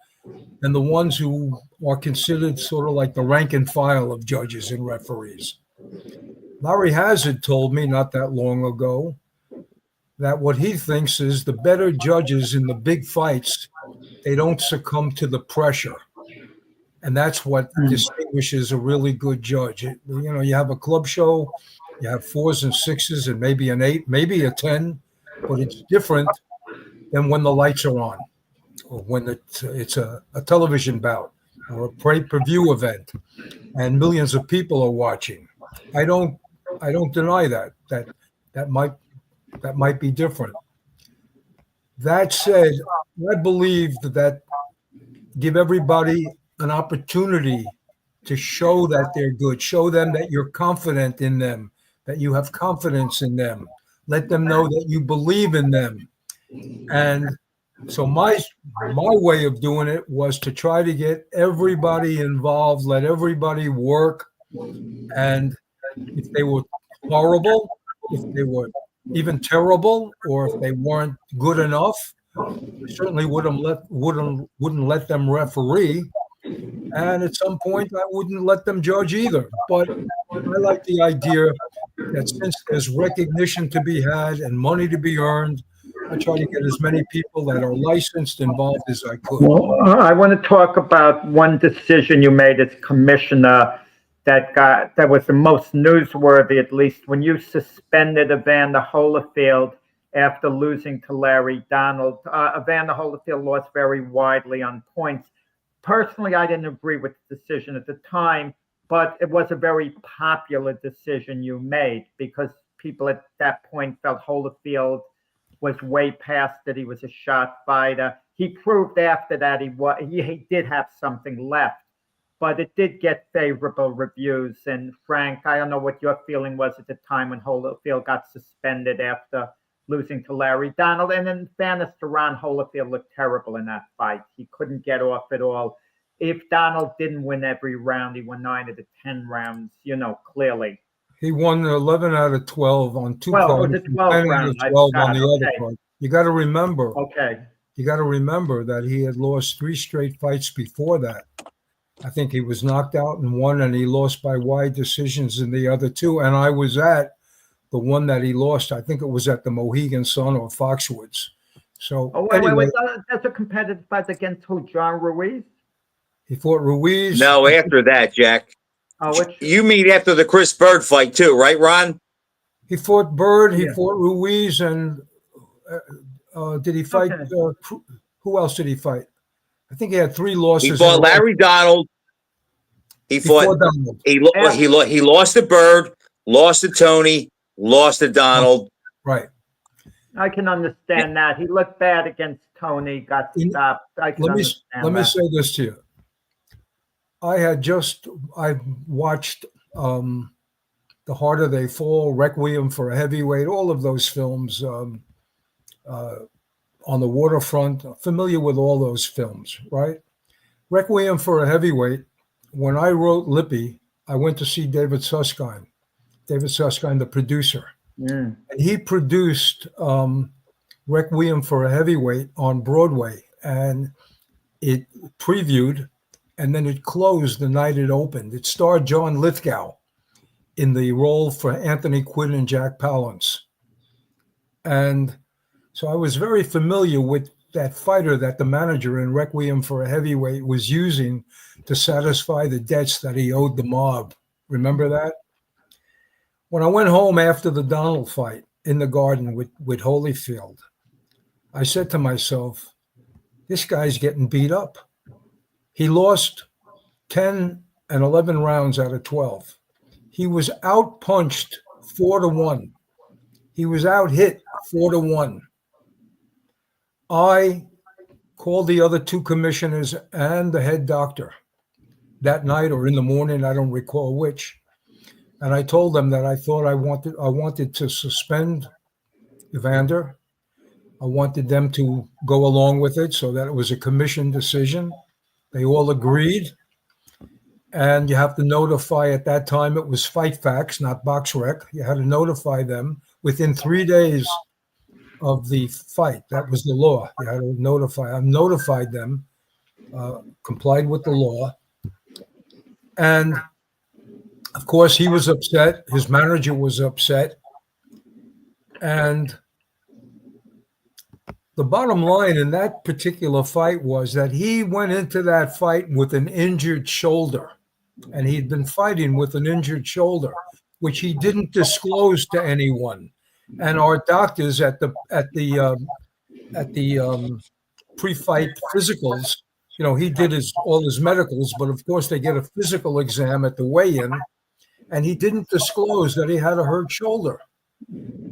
and the ones who are considered sort of like the rank and file of judges and referees. Larry Hazard told me not that long ago that what he thinks is the better judges in the big fights, they don't succumb to the pressure. And that's what distinguishes a really good judge. You have a club show, you have 4s and 6s and maybe an 8, maybe a 10, but it's different than when the lights are on or when it's a television bout or a pay-per-view event and millions of people are watching. I don't deny that might be different. That said, I believe that give everybody an opportunity to show that they're good, show them that you're confident in them, that you have confidence in them, let them know that you believe in them. And so my way of doing it was to try to get everybody involved, let everybody work. And if they were horrible, if they were even terrible, or if they weren't good enough, I certainly wouldn't let them referee. And at some point, I wouldn't let them judge either. But I like the idea that since there's recognition to be had and money to be earned, I try to get as many people that are licensed involved as I could.
Well, I want to talk about one decision you made as commissioner that was the most newsworthy, at least, when you suspended Evander Holyfield after losing to Larry Donald. Evander Holyfield lost very widely on points. Personally, I didn't agree with the decision at the time. but it was a very popular decision you made because people at that point felt Holyfield was way past it. He was a shot fighter. He proved after that he did have something left, but it did get favorable reviews. And Frank, I don't know what your feeling was at the time when Holyfield got suspended after losing to Larry Donald. And in fairness to Ron, Holyfield looked terrible in that fight. He couldn't get off at all. If Donald didn't win every round, he won 9 of the 10 rounds, clearly.
He won 11 out of 12 on 2
12,
cards,
was it 12
10 out
round?
of 12 on the other
Okay.
card. You got to remember.
Okay.
You got to remember that he had lost 3 straight fights before that. I think he was knocked out in one, and he lost by wide decisions in the other 2. And I was at the one that he lost. I think it was at the Mohegan Sun or Foxwoods. So
wait. That's a competitive fight against who? John Ruiz?
He fought Ruiz.
No, after that, Jack. You mean after the Chris Bird fight too, right, Ron?
He fought Bird. He fought Ruiz, and did he fight? Okay. Who else did he fight? I think he had 3 losses.
He fought Larry Donald. He fought Donald. He lost to Bird, lost to Tony, lost to Donald.
Right.
I can understand that. He looked bad against Tony, got stopped. Let me
say this to you. I watched The Harder They Fall, Requiem for a Heavyweight, all of those films on the waterfront, familiar with all those films, right? Requiem for a Heavyweight, when I wrote Lippy, I went to see David Susskind, the producer. And he produced Requiem for a Heavyweight on Broadway, and it previewed, and then it closed the night it opened. It starred John Lithgow in the role for Anthony Quinn and Jack Palance. And so I was very familiar with that fighter that the manager in Requiem for a Heavyweight was using to satisfy the debts that he owed the mob. Remember that? When I went home after the Donald fight in the Garden with Holyfield, I said to myself, this guy's getting beat up. He lost 10 and 11 rounds out of 12. He was out-punched 4-1. He was out-hit 4-1. I called the other 2 commissioners and the head doctor that night or in the morning, I don't recall which. And I told them that I thought I wanted to suspend Evander. I wanted them to go along with it so that it was a commission decision. They all agreed. And you have to notify, at that time, it was Fight Facts, not BoxRec. You had to notify them within 3 days of the fight. That was the law. You had to notify. I notified them, complied with the law. And of course, he was upset. His manager was upset. And the bottom line in that particular fight was that he went into that fight with an injured shoulder. And he'd been fighting with an injured shoulder, which he didn't disclose to anyone. And our doctors at the pre-fight physicals, he did all his medicals, but of course they get a physical exam at the weigh-in, and he didn't disclose that he had a hurt shoulder.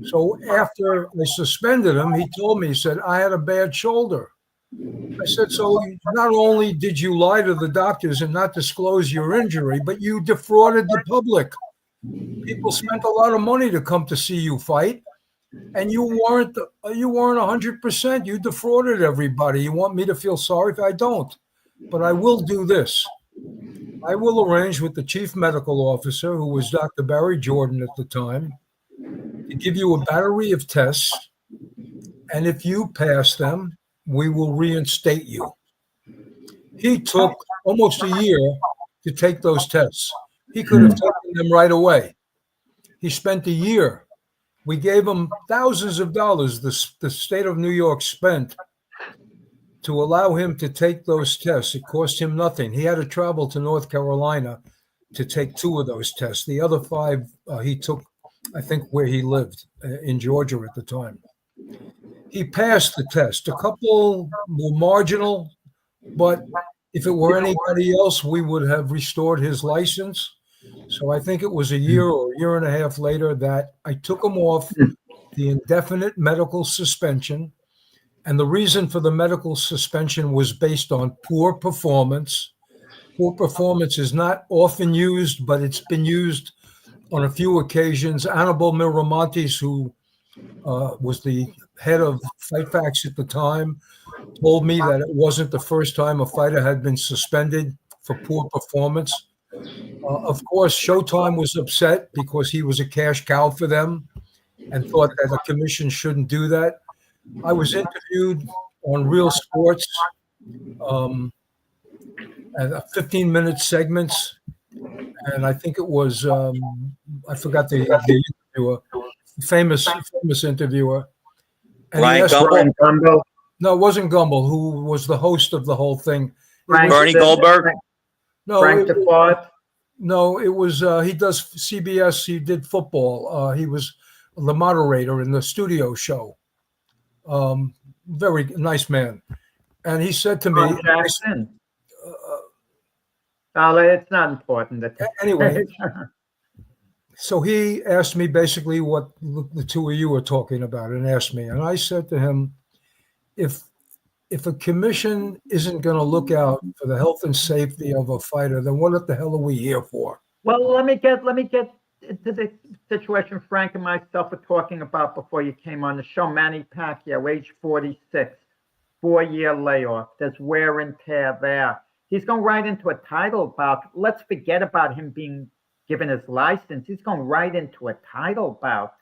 So after I suspended him, he told me, he said, I had a bad shoulder. I said, so not only did you lie to the doctors and not disclose your injury, but you defrauded the public. People spent a lot of money to come to see you fight, and you weren't 100%. You defrauded everybody. You want me to feel sorry? I don't, but I will do this. I will arrange with the chief medical officer, who was Dr. Barry Jordan at the time, to give you a battery of tests, and if you pass them, we will reinstate you. He took almost a year to take those tests. He could have taken them right away. He spent a year. We gave him thousands of dollars, the state of New York spent, to allow him to take those tests. It cost him nothing. He had to travel to North Carolina to take 2 of those tests. The other 5 he took, I think, where he lived in Georgia at the time. He passed the test. A couple were marginal, but if it were anybody else, we would have restored his license. So I think it was a year or a year and a half later that I took him off the indefinite medical suspension. And the reason for the medical suspension was based on poor performance. Poor performance is not often used, but it's been used on a few occasions. Annabelle Miramontes, who was the head of Fight Facts at the time, told me that it wasn't the first time a fighter had been suspended for poor performance. Of course, Showtime was upset because he was a cash cow for them and thought that the commission shouldn't do that. I was interviewed on Real Sports at 15-minute segments, and I think it was I forgot the interviewer, famous interviewer, and
Ryan
he asked,
Gumble?
Gumbo.
no, it wasn't Gumble, who was the host of the whole thing.
Bernie Goldberg?
No,
Frank
it,
DeFord.
no, it was he does CBS. He did football. He was the moderator in the studio show. Very nice man, and he said to me,
Ron Jackson. It's not important.
anyway. So he asked me basically what the two of you were talking about, and asked me, and I said to him, if a commission isn't going to look out for the health and safety of a fighter, then what the hell are we here for?
Well, let me get into the situation Frank and myself were talking about before you came on the show. Manny Pacquiao, age 46, 4-year layoff. There's wear and tear there. He's going right into a title bout. Let's forget about him being given his license. He's going right into a title bout.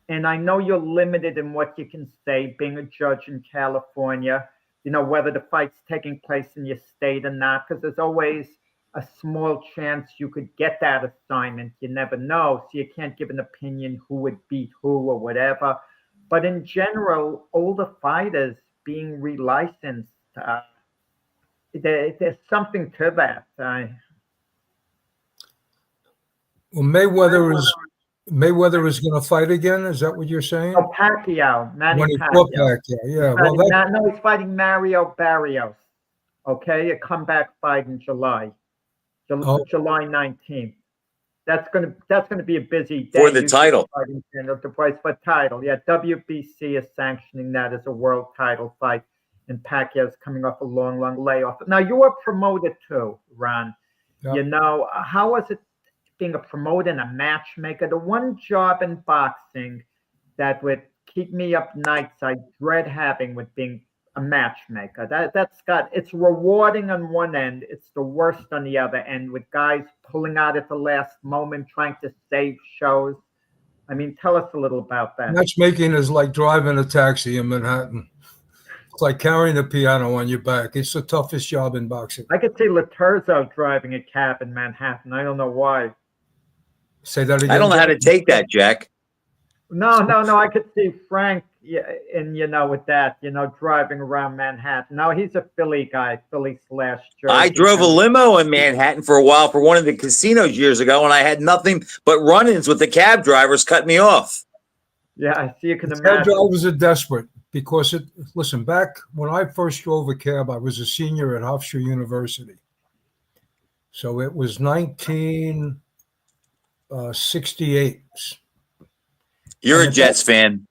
And I know you're limited in what you can say, being a judge in California, whether the fight's taking place in your state or not, because there's always a small chance you could get that assignment. You never know. So you can't give an opinion who would beat who or whatever. But in general, older fighters being relicensed, there's something to that.
Well, Mayweather is going to fight again. Is that what you're saying?
Oh, Pacquiao, Manny
When he
Pacquiao.
fought Pacquiao, yeah. Well,
No, he's fighting Mario Barrios. Okay, a comeback fight in July, July 19th. That's gonna be a busy day
For the title.
The price for title. Yeah, WBC is sanctioning that as a world title fight, and Pacquiao's coming off a long layoff. Now you were promoted too, Ron.
Yep.
How was it being a promoter and a matchmaker? The one job in boxing that would keep me up nights I dread having with being a matchmaker. It's rewarding on one end, it's the worst on the other end, with guys pulling out at the last moment trying to save shows. I mean, tell us a little about that.
Matchmaking is like driving a taxi in Manhattan. It's like carrying a piano on your back. It's the toughest job in boxing.
I could see Lotierzo driving a cab in Manhattan. I don't know why.
Say that again.
I don't know how to take that, Jack.
No. I could see Frank, and with that, driving around Manhattan. No, he's a Philly guy, Philly/Jersey.
I drove a limo in Manhattan for a while for one of the casinos years ago, and I had nothing but run-ins with the cab drivers cut me off.
Yeah, I see. You can
Cab
imagine.
drivers are desperate because listen, back when I first drove a cab, I was a senior at Hofstra University. So it was 1968.
You're a Jets fan.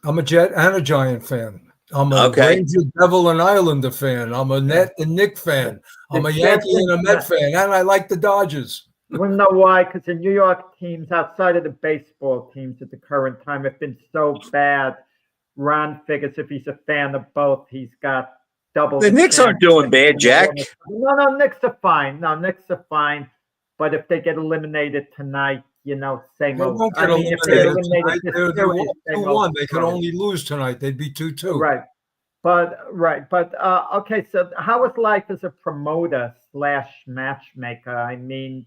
I'm a Jet and a Giant fan. I'm a Ranger, Devil, and Islander fan. I'm a Net and Nick fan. I'm a Yankee and a Met fan, and I like the Dodgers.
You want to know why? Because the New York teams, outside of the baseball teams at the current time, have been so bad. Ron figures if he's a fan of both, he's got double.
The Knicks aren't doing bad, Jack.
No, Knicks are fine. But if they get eliminated tonight, same old.
Won't get eliminated tonight. They're 2-1. They could only lose tonight. They'd be 2-2.
Right. But okay. So how was life as a promoter/matchmaker? I mean,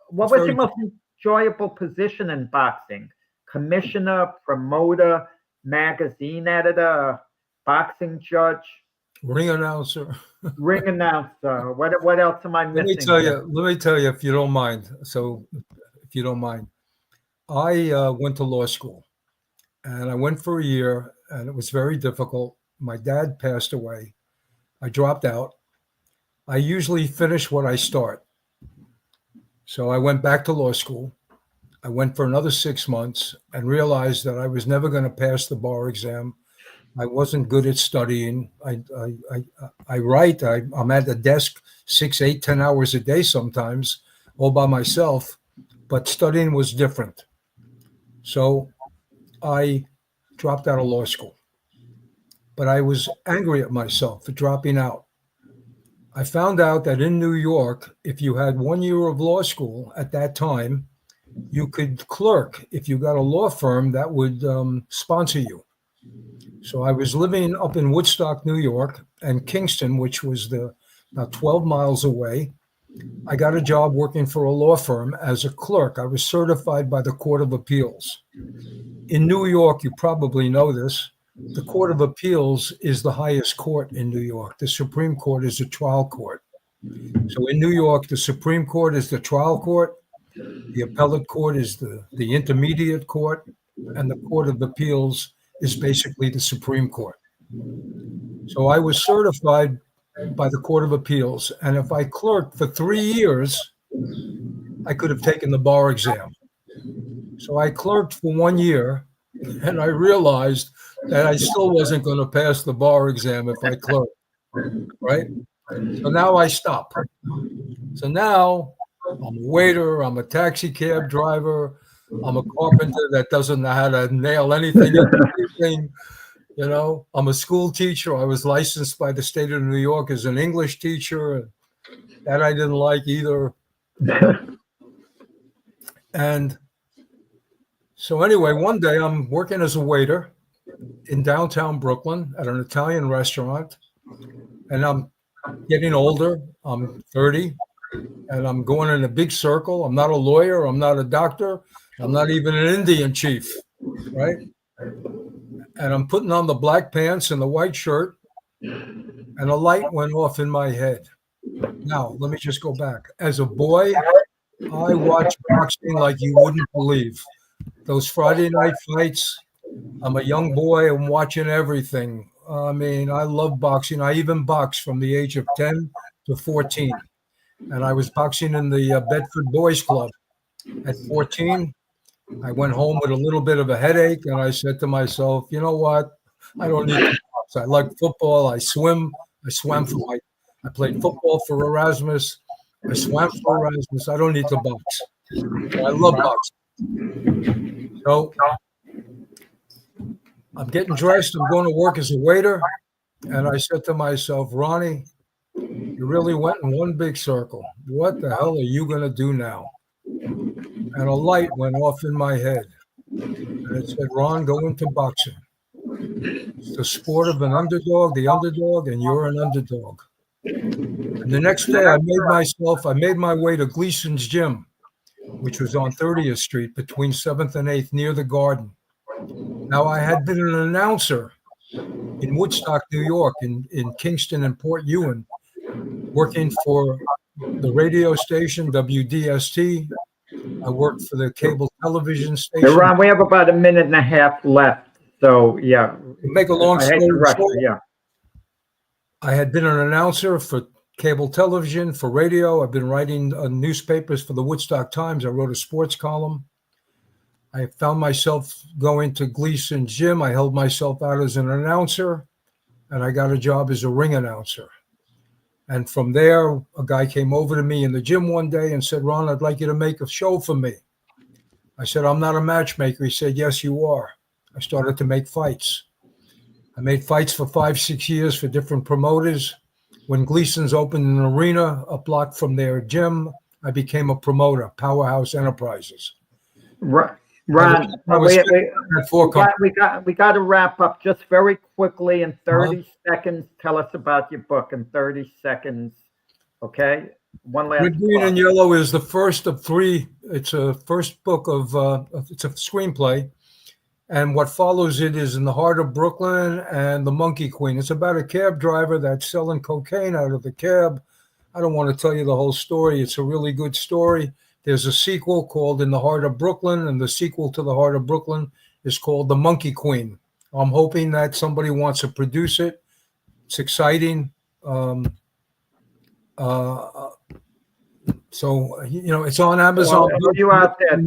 what was your most enjoyable position in boxing? Commissioner, promoter, magazine editor, boxing judge,
ring announcer.
Ring announcer. What else am I missing?
Let me tell you, if you don't mind. So, if you don't mind, I went to law school, and I went for a year, and it was very difficult. My dad passed away. I dropped out. I usually finish what I start. So I went back to law school. I went for another 6 months and realized that I was never going to pass the bar exam. I wasn't good at studying. I write. I'm at the desk 6, 8, 10 hours a day sometimes, all by myself. But studying was different. So I dropped out of law school. But I was angry at myself for dropping out. I found out that in New York, if you had 1 year of law school at that time, you could clerk if you got a law firm that would sponsor you. So I was living up in Woodstock, New York, and Kingston, which was about 12 miles away. I got a job working for a law firm as a clerk. I was certified by the Court of Appeals. In New York, you probably know this, the Court of Appeals is the highest court in New York. The Supreme Court is a trial court. So in New York, the Supreme Court is the trial court. The appellate court is the intermediate court, and the Court of Appeals is basically the Supreme Court. So I was certified by the Court of Appeals, and if I clerked for 3 years, I could have taken the bar exam. So I clerked for 1 year, and I realized that I still wasn't going to pass the bar exam if I clerked, right? So now I stop. So now I'm a waiter, I'm a taxi cab driver, I'm a carpenter that doesn't know how to nail anything into anything. You know, I'm a school teacher. I was licensed by the state of New York as an English teacher. That I didn't like either. And so anyway, one day I'm working as a waiter in downtown Brooklyn at an Italian restaurant, and I'm getting older. I'm 30, and I'm going in a big circle. I'm not a lawyer. I'm not a doctor. I'm not even an Indian chief, right? And I'm putting on the black pants and the white shirt, and a light went off in my head. Now, let me just go back. As a boy, I watched boxing like you wouldn't believe. Those Friday night fights, I'm a young boy. I'm watching everything. I mean, I love boxing. I even boxed from the age of 10 to 14. And I was boxing in the Bedford Boys Club. At 14, I went home with a little bit of a headache, and I said to myself, you know what? I don't need to box. I like football. I swim. I played football for Erasmus. I swam for Erasmus. I don't need to box. I love boxing. So I'm getting dressed. I'm going to work as a waiter. And I said to myself, Ronnie, you really went in one big circle. What the hell are you going to do now? And a light went off in my head. And it said, Ron, go into boxing. It's the sport of an underdog, and you're an underdog. And the next day I made my way to Gleason's Gym, which was on 30th Street between 7th and 8th near the Garden. Now, I had been an announcer in Woodstock, New York, in Kingston and Port Ewan, working for the radio station, WDST. I worked for the cable television station.
Hey, Ron, we have about a minute and a half left. So, yeah.
Make a long story short,
yeah.
I had been an announcer for cable television, for radio. I've been writing newspapers for the Woodstock Times. I wrote a sports column. I found myself going to Gleason's Gym. I held myself out as an announcer, and I got a job as a ring announcer. And from there, a guy came over to me in the gym one day and said, Ron, I'd like you to make a show for me. I said, I'm not a matchmaker. He said, yes, you are. I started to make fights. I made fights for 5-6 years for different promoters. When Gleason's opened an arena a block from their gym, I became a promoter, Powerhouse Enterprises.
Ron, we got to wrap up just very quickly in 30 seconds. Tell us about your book in 30 seconds. Okay. One last.
Red, Green, and Yellow is the first of 3. It's a first book it's a screenplay. And what follows it is In the Heart of Brooklyn and The Monkey Queen. It's about a cab driver that's selling cocaine out of the cab. I don't want to tell you the whole story. It's a really good story. There's a sequel called In the Heart of Brooklyn, and the sequel to The Heart of Brooklyn is called The Monkey Queen. I'm hoping that somebody wants to produce it. It's exciting. So, it's on Amazon.
Well, you out there,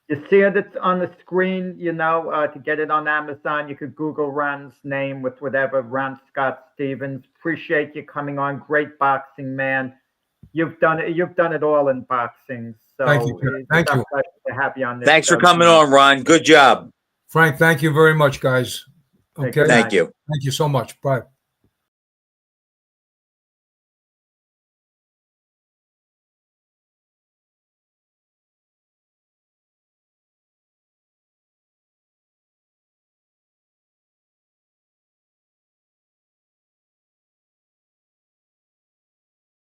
you see it on the screen, to get it on Amazon, you could Google Ron's name with whatever, Ron Scott Stevens. Appreciate you coming on. Great boxing, man. You've done it all in boxing. So
Thank you, Jack. Thank you.
It's a pleasure to have you on this
Thanks for
show
coming
tonight.
on, Ron. Good job.
Frank, thank you very much, guys. Okay.
Good
Thank
night.
you.
Thank you so much. Bye.